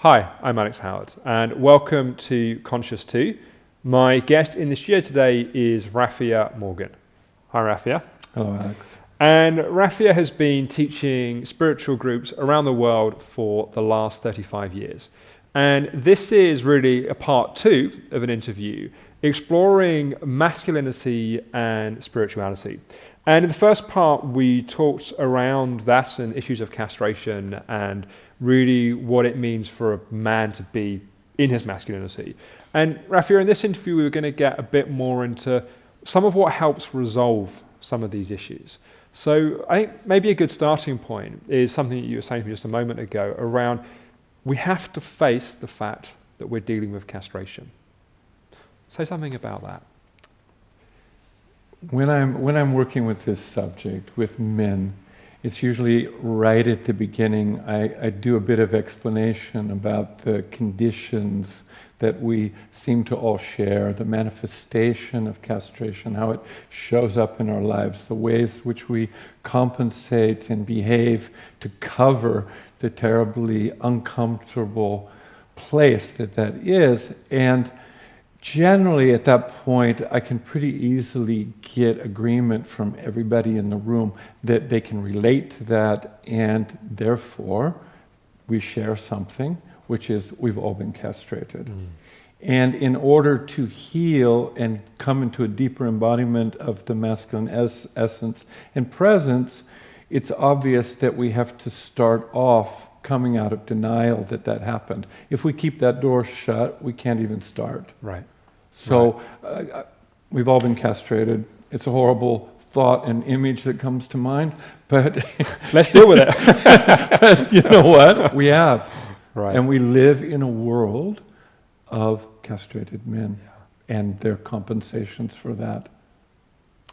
Hi, I'm Alex Howard, and welcome to Conscious 2. My guest in the studio today is Rafia Morgan. Hi, Rafia. Hello, Alex. And Rafia has been teaching spiritual groups around the world for the last 35 years. And this is really a part 2 of an interview exploring masculinity and spirituality. And in the first part, we talked around that and issues of castration and really what it means for a man to be in his masculinity. And Rafia, in this interview, we were going to get a bit more into some of what helps resolve some of these issues. So I think maybe a good starting point is something that you were saying to me just a moment ago around we have to face the fact that we're dealing with castration. Say something about that. When I'm working with this subject, with men, it's usually right at the beginning. I do a bit of explanation about the conditions that we seem to all share, the manifestation of castration, how it shows up in our lives, the ways which we compensate and behave to cover the terribly uncomfortable place that is. And generally, at that point, I can pretty easily get agreement from everybody in the room that they can relate to that, and therefore, we share something, which is we've all been castrated. And in order to heal and come into a deeper embodiment of the masculine essence and presence, it's obvious that we have to start off coming out of denial that happened. If we keep that door shut, we can't even start. Right. So we've all been castrated. It's a horrible thought and image that comes to mind, but let's deal with it. But you know what? We have. Right. And we live in a world of castrated men and their compensations for that.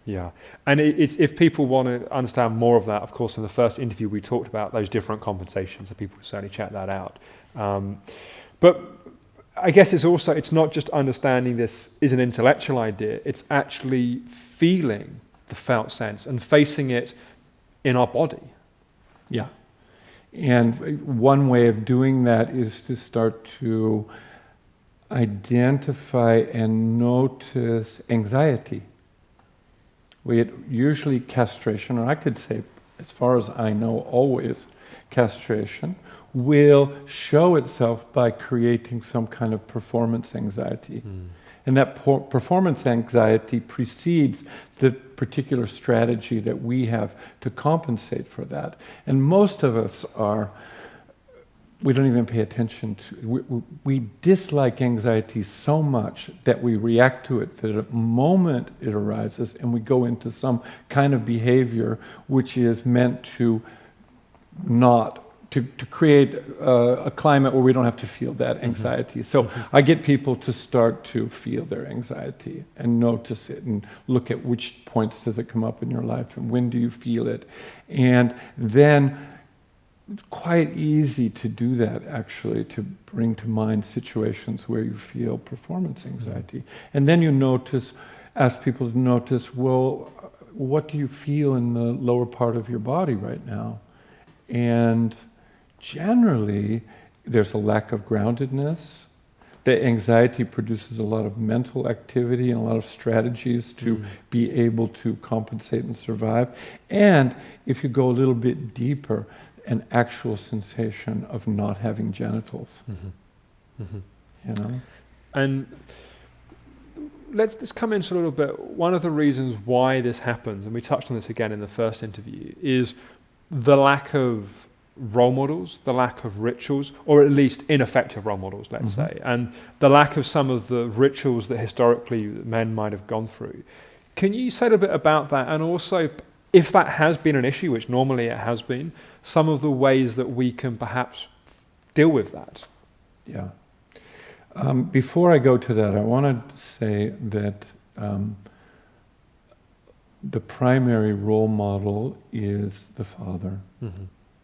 Yeah, and if people want to understand more of that, of course, in the first interview we talked about those different compensations, so people can certainly check that out. But I guess it's not just understanding this is an intellectual idea, it's actually feeling the felt sense and facing it in our body. Yeah. And one way of doing that is to start to identify and notice anxiety. Usually castration, or I could say, as far as I know, always castration, will show itself by creating some kind of performance anxiety. And that performance anxiety precedes the particular strategy that we have to compensate for that. And most of us we don't even pay attention to. We dislike anxiety so much that we react to it the moment it arises, and we go into some kind of behavior which is meant to create a climate where we don't have to feel that anxiety. So I get people to start to feel their anxiety and notice it and look at which points does it come up in your life and when do you feel it. And then it's quite easy to do that, actually, to bring to mind situations where you feel performance anxiety. And then you ask people to notice, well, what do you feel in the lower part of your body right now? And generally, there's a lack of groundedness. The anxiety produces a lot of mental activity and a lot of strategies to be able to compensate and survive. And if you go a little bit deeper, an actual sensation of not having genitals. You know? And let's come into a little bit. One of the reasons why this happens, and we touched on this again in the first interview, is the lack of role models, the lack of rituals, or at least ineffective role models, let's say, and the lack of some of the rituals that historically men might have gone through. Can you say a little bit about that, and also, if that has been an issue, which normally it has been, some of the ways that we can perhaps deal with that? Yeah. Before I go to that, I want to say that the primary role model is the father.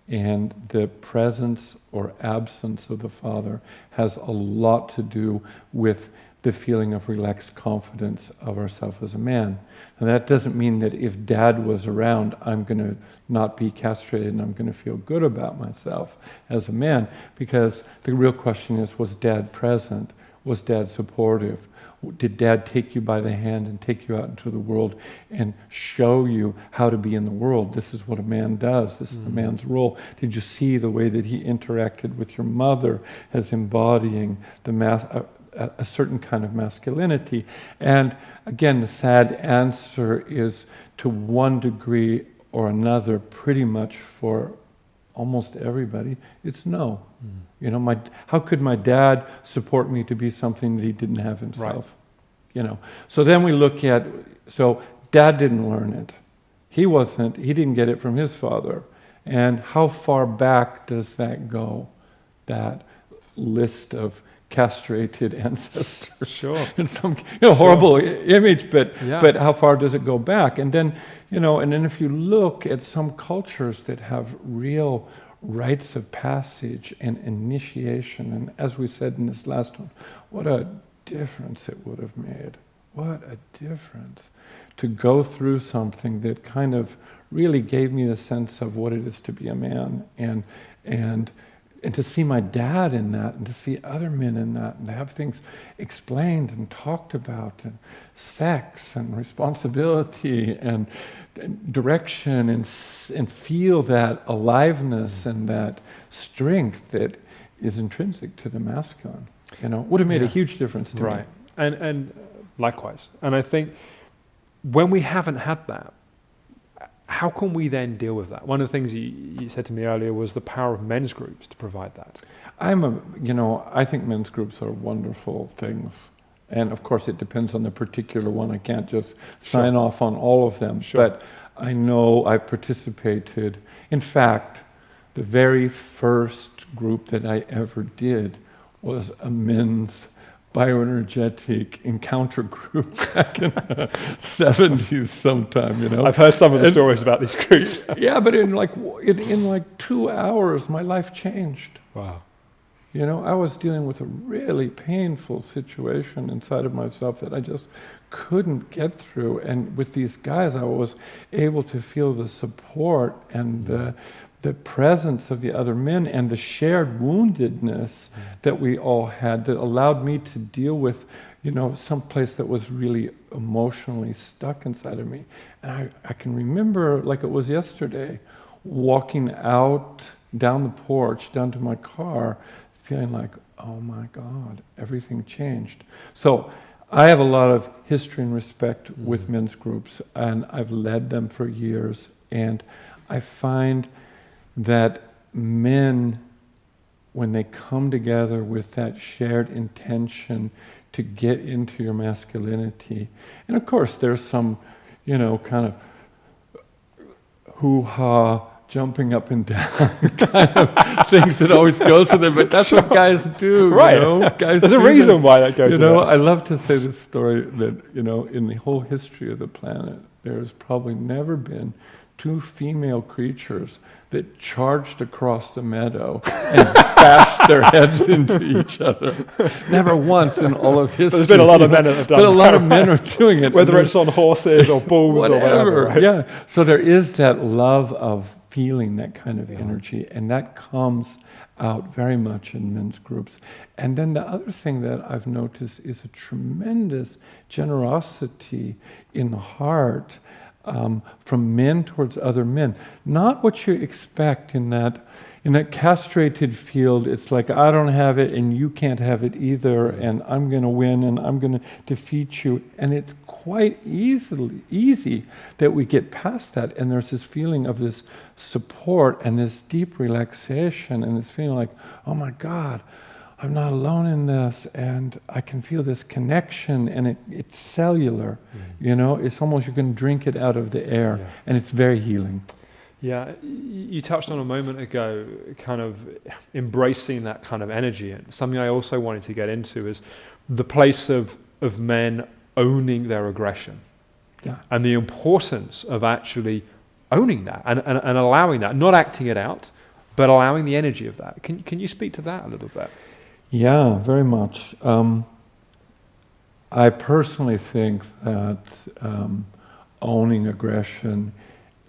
And the presence or absence of the father has a lot to do with the feeling of relaxed confidence of ourselves as a man. And that doesn't mean that if dad was around, I'm going to not be castrated and I'm going to feel good about myself as a man, because the real question is, was dad present? Was dad supportive? Did dad take you by the hand and take you out into the world and show you how to be in the world? This is what a man does. This is the man's role. Did you see the way that he interacted with your mother as embodying a certain kind of masculinity? And again, the sad answer is, to one degree or another, pretty much for almost everybody, it's no. You know, how could my dad support me to be something that he didn't have himself? Right. You know, so then we look at, so dad didn't learn it. He didn't get it from his father. And how far back does that go? That list of castrated ancestors. Sure. In some horrible image, but how far does it go back? And then, and then if you look at some cultures that have real rites of passage and initiation, and as we said in this last one, what a difference it would have made. What a difference to go through something that kind of really gave me the sense of what it is to be a man, and to see my dad in that, and to see other men in that, and to have things explained and talked about, and sex and responsibility and direction, and feel that aliveness and that strength that is intrinsic to the masculine. Would have made a huge difference to me. Right, and likewise. And I think when we haven't had that, how can we then deal with that? One of the things you said to me earlier was the power of men's groups to provide that. I think men's groups are wonderful things. And of course it depends on the particular one. I can't just sign off on all of them. Sure. But I know I've participated. In fact, the very first group that I ever did was a men's bioenergetic encounter group back in the 70s sometime, I've heard some of the stories about these groups. Yeah, but in like 2 hours, my life changed. Wow. I was dealing with a really painful situation inside of myself that I just couldn't get through. And with these guys, I was able to feel the support and the presence of the other men and the shared woundedness that we all had, that allowed me to deal with, some place that was really emotionally stuck inside of me. And I can remember like it was yesterday, walking out down the porch, down to my car, feeling like, oh my God, everything changed. So I have a lot of history and respect with men's groups, and I've led them for years, and I find that men, when they come together with that shared intention to get into your masculinity, and of course there's some, kind of hoo-ha, jumping up and down kind of things that always goes with it, but that's what guys do, right? Guys There's a reason why that goes. I love to say this story that in the whole history of the planet, there's probably never been 2 female creatures that charged across the meadow and bashed their heads into each other. Never once in all of history. There's been a lot of men that have done that. But a lot of men are doing it. Whether it's on horses or bulls whatever, or whatever. Right? Yeah. So there is that love of feeling that kind of energy, and that comes out very much in men's groups. And then the other thing that I've noticed is a tremendous generosity in the heart from men towards other men. Not what you expect in that castrated field. It's like, I don't have it and you can't have it either, and I'm going to win and I'm going to defeat you. And it's quite easy that we get past that, and there's this feeling of this support and this deep relaxation and this feeling like, oh my God, I'm not alone in this, and I can feel this connection, and it's cellular, it's almost you can drink it out of the air, and it's very healing. Yeah, you touched on a moment ago, kind of embracing that kind of energy, and something I also wanted to get into is the place of men owning their aggression, and the importance of actually owning that and allowing that, not acting it out, but allowing the energy of that. Can you speak to that a little bit? Yeah, very much. I personally think that owning aggression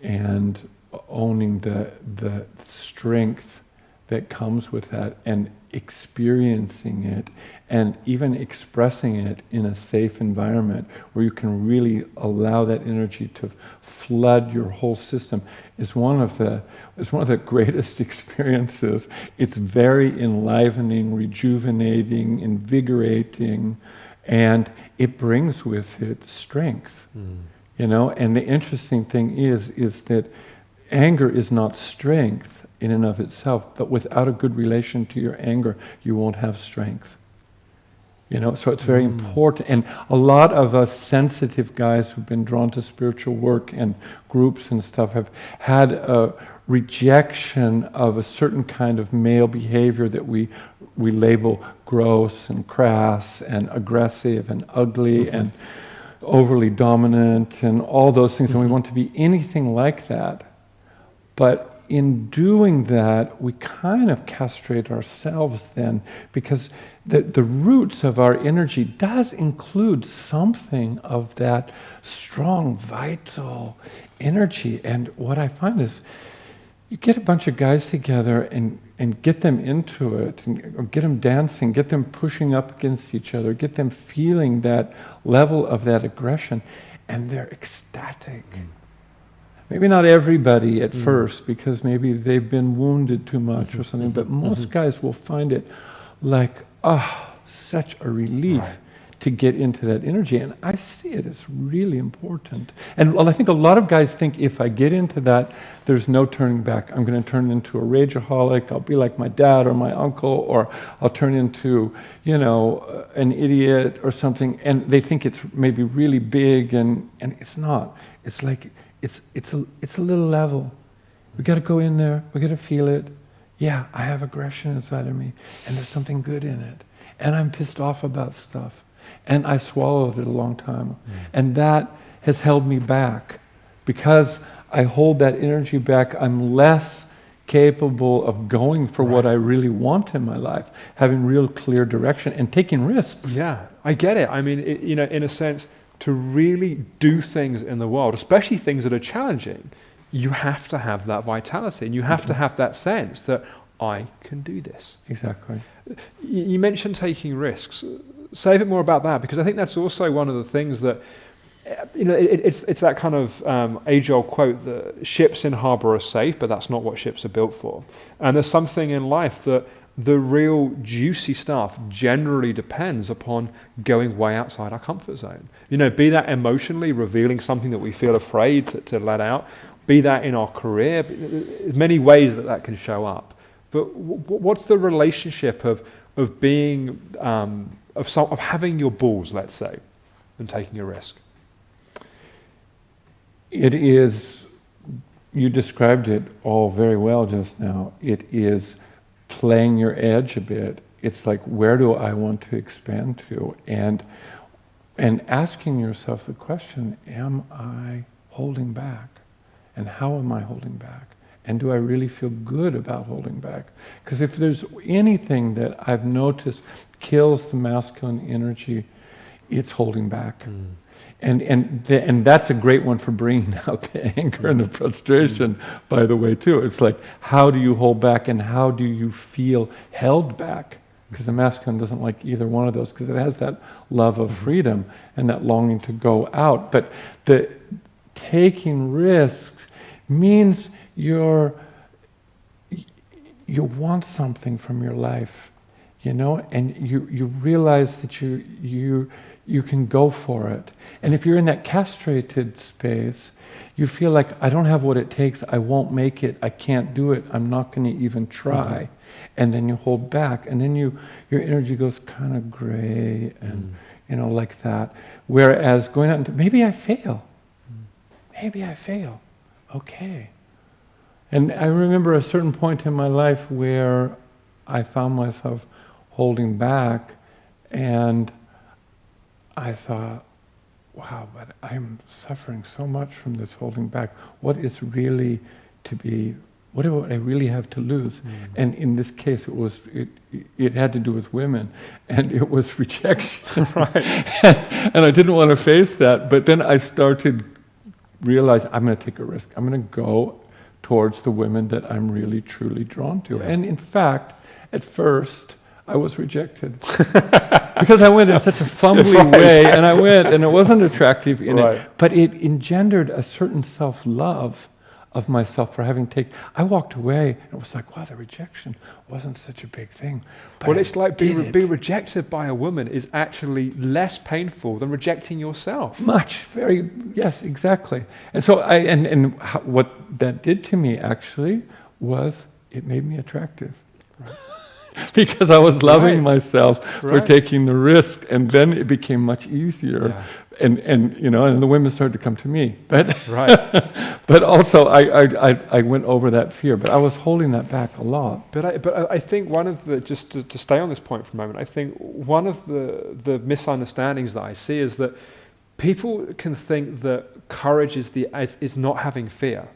and owning the strength that comes with that, and experiencing it and even expressing it in a safe environment where you can really allow that energy to flood your whole system is one of the greatest experiences. It's very enlivening, rejuvenating, invigorating, and it brings with it strength. And the interesting thing is that anger is not strength in and of itself, but without a good relation to your anger, you won't have strength. So it's very important. And a lot of us sensitive guys who've been drawn to spiritual work and groups and stuff have had a rejection of a certain kind of male behavior that we label gross and crass and aggressive and ugly and overly dominant and all those things. And we want to be anything like that. But in doing that, we kind of castrate ourselves then, because the roots of our energy does include something of that strong, vital energy. And what I find is you get a bunch of guys together and get them into it, or get them dancing, get them pushing up against each other, get them feeling that level of that aggression, and they're ecstatic. Maybe not everybody at first, because maybe they've been wounded too much or something, but most guys will find it like, such a relief to get into that energy. And I see it as really important. And I think a lot of guys think if I get into that, there's no turning back. I'm going to turn into a rageaholic. I'll be like my dad or my uncle, or I'll turn into, an idiot or something. And they think it's maybe really big, and it's not. It's like, it's a little level. We got to go in there. We got to feel it. Yeah, I have aggression inside of me, and there's something good in it. And I'm pissed off about stuff, and I swallowed it a long time, and that has held me back. Because I hold that energy back, I'm less capable of going for what I really want in my life, having real clear direction and taking risks. Yeah, I get it. I mean, in a sense, to really do things in the world, especially things that are challenging, you have to have that vitality, and you have to have that sense that I can do this. Exactly. You mentioned taking risks. Say a bit more about that, because I think that's also one of the things that, it's that kind of age-old quote that ships in harbour are safe, but that's not what ships are built for. And there's something in life that the real juicy stuff generally depends upon going way outside our comfort zone. Be that emotionally revealing something that we feel afraid to let out, be that in our career, many ways that can show up. But what's the relationship of being, of having your balls, let's say, and taking a risk? It is, you described it all very well just now. It is playing your edge a bit. It's like, where do I want to expand to? And asking yourself the question, am I holding back? And how am I holding back? And do I really feel good about holding back? Because if there's anything that I've noticed kills the masculine energy, it's holding back. And that's a great one for bringing out the anger and the frustration, by the way, too. It's like, how do you hold back, and how do you feel held back? Because the masculine doesn't like either one of those, because it has that love of freedom and that longing to go out. But the taking risks means you want something from your life, and you realize that you can go for it. And if you're in that castrated space, you feel like, I don't have what it takes, I won't make it, I can't do it, I'm not going to even try. And then you hold back, and then your energy goes kind of gray and like that. Whereas going out into, maybe I fail, okay. And I remember a certain point in my life where I found myself holding back, and I thought, wow, but I'm suffering so much from this holding back. What is really to be What do I really have to lose? And in this case, it had to do with women, and it was rejection. Right. And I didn't want to face that, but then I started realize I'm going to take a risk. I'm going to go towards the women that I'm really truly drawn to. And in fact, at first, I was rejected because I went in such a fumbly way, and I went, and it wasn't attractive in it, but it engendered a certain self-love of myself for having taken. I walked away, and it was like, wow, the rejection wasn't such a big thing. Well, it's like being rejected by a woman is actually less painful than rejecting yourself. Much, very, yes, exactly. And so what that did to me actually was it made me attractive. Right. Because I was loving myself for taking the risk, and then it became much easier. Yeah. And the women started to come to me. But but also I went over that fear, but I was holding that back a lot. But I think one of the, just to stay on this point for a moment, I think one of the misunderstandings that I see is that people can think that courage is not having fear.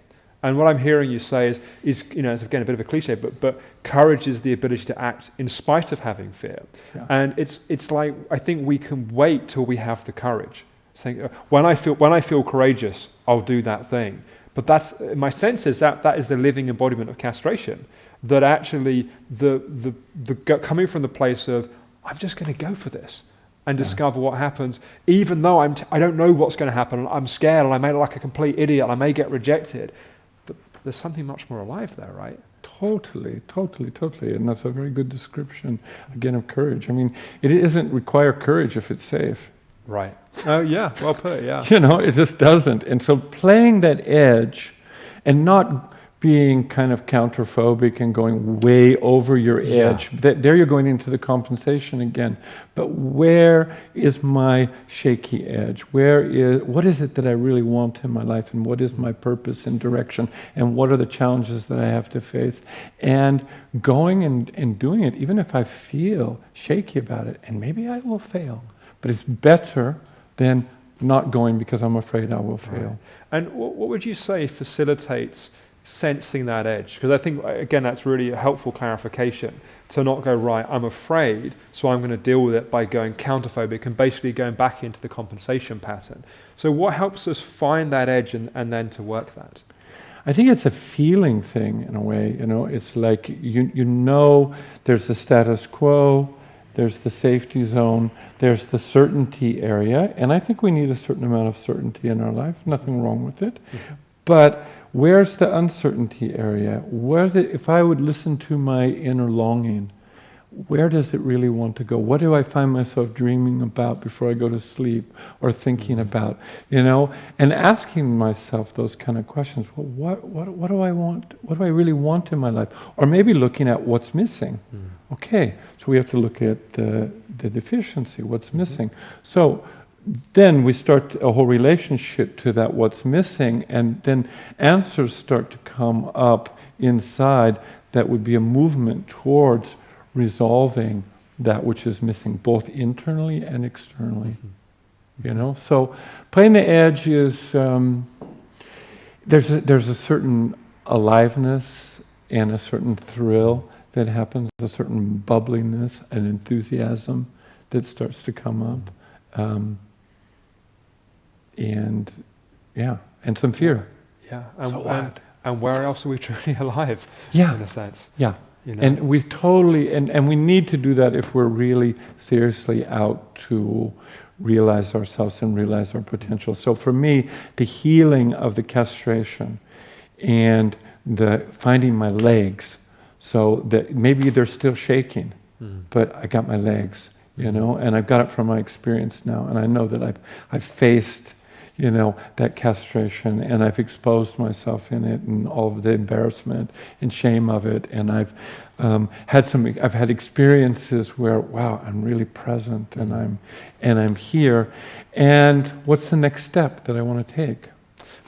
And what I'm hearing you say is it's again a bit of a cliche, but courage is the ability to act in spite of having fear. Yeah. And it's like, I think we can wait till we have the courage. Saying, when I feel courageous, I'll do that thing. But that's, my sense is that is the living embodiment of castration. That actually the coming from the place of, I'm just going to go for this and discover what happens, even though I don't know what's going to happen. I'm scared, and I may look like a complete idiot, and I may get rejected. But there's something much more alive there, right? Totally. And that's a very good description, again, of courage. I mean, it doesn't require courage if it's safe. Right. Oh, yeah. Well put, yeah. It just doesn't. And so playing that edge and not being kind of counterphobic and going way over your edge, there you're going into the compensation again. But where is my shaky edge? What is it that I really want in my life, and what is my purpose and direction, and what are the challenges that I have to face? And going and doing it, even if I feel shaky about it, and maybe I will fail. But it's better than not going because I'm afraid I will fail. And what would you say facilitates sensing that edge? Because I think, again, that's really a helpful clarification, to not go, right, I'm afraid, so I'm going to deal with it by going counterphobic and basically going back into the compensation pattern. So what helps us find that edge and then to work that? I think it's a feeling thing in a way. It's like you know there's the status quo, there's the safety zone, there's the certainty area, and I think we need a certain amount of certainty in our life, nothing wrong with it. Mm-hmm. But where's the uncertainty area? If I would listen to my inner longing, where does it really want to go? What do I find myself dreaming about before I go to sleep, or thinking about? And asking myself those kind of questions. Well, what do I want? What do I really want in my life? Or maybe looking at what's missing. Okay, so we have to look at the deficiency, what's missing. So then we start a whole relationship to that, what's missing, and then answers start to come up inside that would be a movement towards resolving that which is missing, both internally and externally. So playing the edge is there's a certain aliveness and a certain thrill that happens, a certain bubbliness and enthusiasm that starts to come up, and some fear. Yeah, and where else are we truly alive? In a sense. Yeah. And we totally, and we need to do that if we're really seriously out to realize ourselves and realize our potential. So for me, the healing of the castration and the finding my legs, so that maybe they're still shaking, but I got my legs, and I've got it from my experience now, and I know that I've faced that castration, and I've exposed myself in it, and all of the embarrassment and shame of it, and I've had experiences where, wow, I'm really present, and I'm here, and what's the next step that I want to take?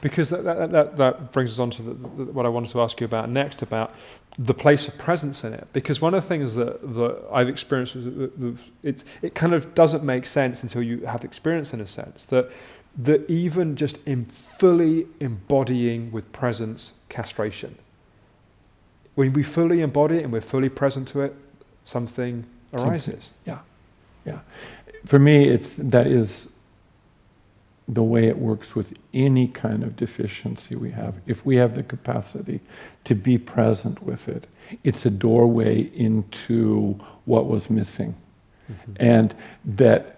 Because that brings us on to what I wanted to ask you about next, about the place of presence in it. Because one of the things that I've experienced is it kind of doesn't make sense until you have experience, in a sense, that even just in fully embodying with presence castration, when we fully embody it and we're fully present to it, something arises. Yeah. For me, that is the way it works with any kind of deficiency we have. If we have the capacity to be present with it, it's a doorway into what was missing. Mm-hmm. And that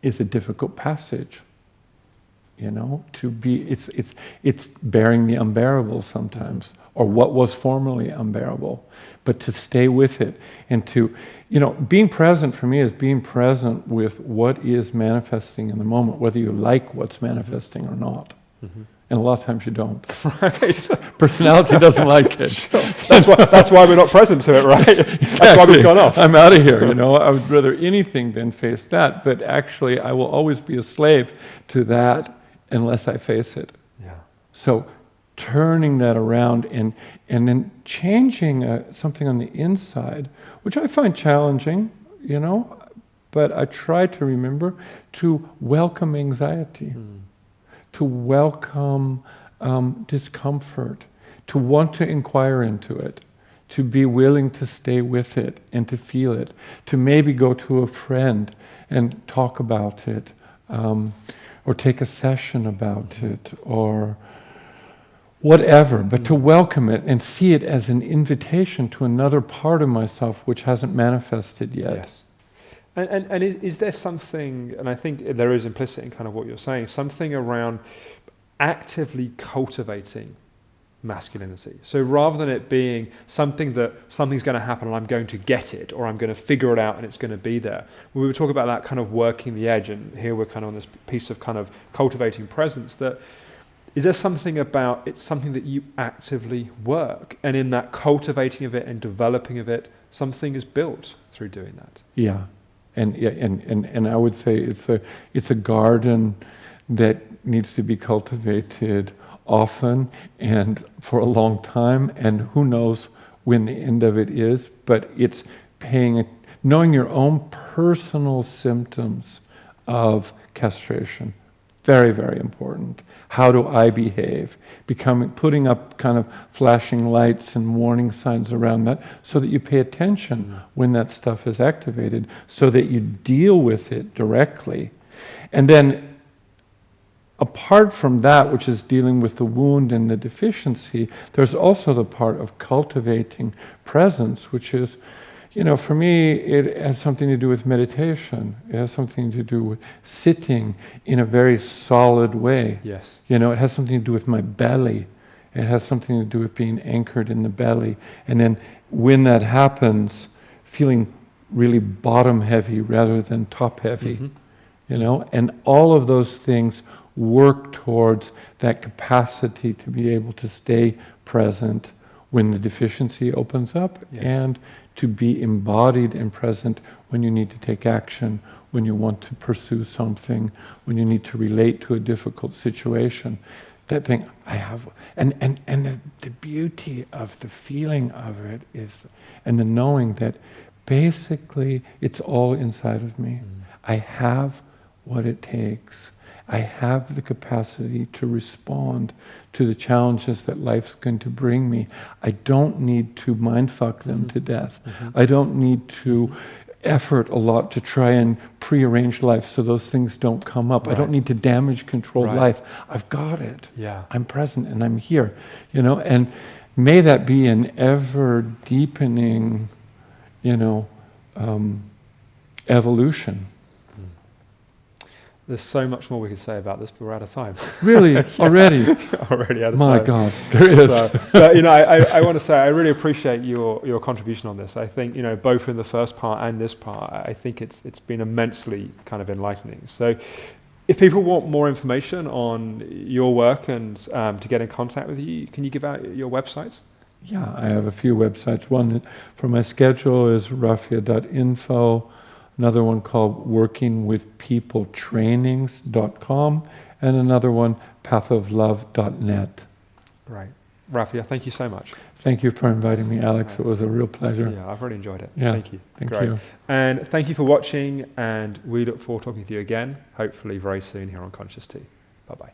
is a difficult passage, to be, it's bearing the unbearable sometimes, or what was formerly unbearable, but to stay with it and to, being present for me is being present with what is manifesting in the moment, whether you like what's manifesting or not. Mm-hmm. And a lot of times you don't. Right. Personality doesn't like it. Sure. That's why we're not present to it, right? Exactly. That's why we've gone off. I'm out of here, I would rather anything than face that, but actually I will always be a slave to that unless I face it. Yeah. So turning that around and then changing something on the inside, which I find challenging, but I try to remember to welcome anxiety, to welcome discomfort, to want to inquire into it, to be willing to stay with it and to feel it, to maybe go to a friend and talk about it, or take a session about it, or whatever, but to welcome it and see it as an invitation to another part of myself which hasn't manifested yet. Yes. And is there something, and I think there is implicit in kind of what you're saying, something around actively cultivating masculinity? So rather than it being something that something's going to happen and I'm going to get it, or I'm going to figure it out and it's going to be there. We were talking about that kind of working the edge, and here we're kind of on this piece of kind of cultivating presence. That is there something about it's something that you actively work, and in that cultivating of it and developing of it, something is built through doing that. Yeah, and I would say it's a garden that needs to be cultivated often and for a long time, and who knows when the end of it is, but it's knowing your own personal symptoms of castration. Very, very important. How do I behave? Putting up kind of flashing lights and warning signs around that so that you pay attention when that stuff is activated, so that you deal with it directly. And then apart from that, which is dealing with the wound and the deficiency, there's also the part of cultivating presence, which is, for me, it has something to do with meditation. It has something to do with sitting in a very solid way. Yes. It has something to do with my belly. It has something to do with being anchored in the belly. And then when that happens, feeling really bottom heavy rather than top heavy. And all of those things work towards that capacity to be able to stay present when the deficiency opens up, and to be embodied and present when you need to take action, when you want to pursue something, when you need to relate to a difficult situation. That thing I have, and the beauty of the feeling of it is, and the knowing that basically it's all inside of me. I have what it takes. I have the capacity to respond to the challenges that life's going to bring me. I don't need to mindfuck them to death. I don't need to effort a lot to try and prearrange life so those things don't come up. Right. I don't need to damage control life. I've got it. Yeah. I'm present and I'm here. And may that be an ever deepening, evolution. There's so much more we could say about this, but we're out of time. Really? Already? Already out of time. My God, there is. But, I want to say I really appreciate your contribution on this. I think, both in the first part and this part, I think it's been immensely kind of enlightening. So if people want more information on your work and to get in contact with you, can you give out your websites? Yeah, I have a few websites. One for my schedule is rafia.info. Another one called workingwithpeopletrainings.com, and another one, pathoflove.net. Right. Rafia, thank you so much. Thank you for inviting me, Alex. It was a real pleasure. Yeah, I've really enjoyed it. Yeah, thank you. Thank you. And thank you for watching, and we look forward to talking to you again, hopefully very soon here on Conscious Tea. Bye-bye.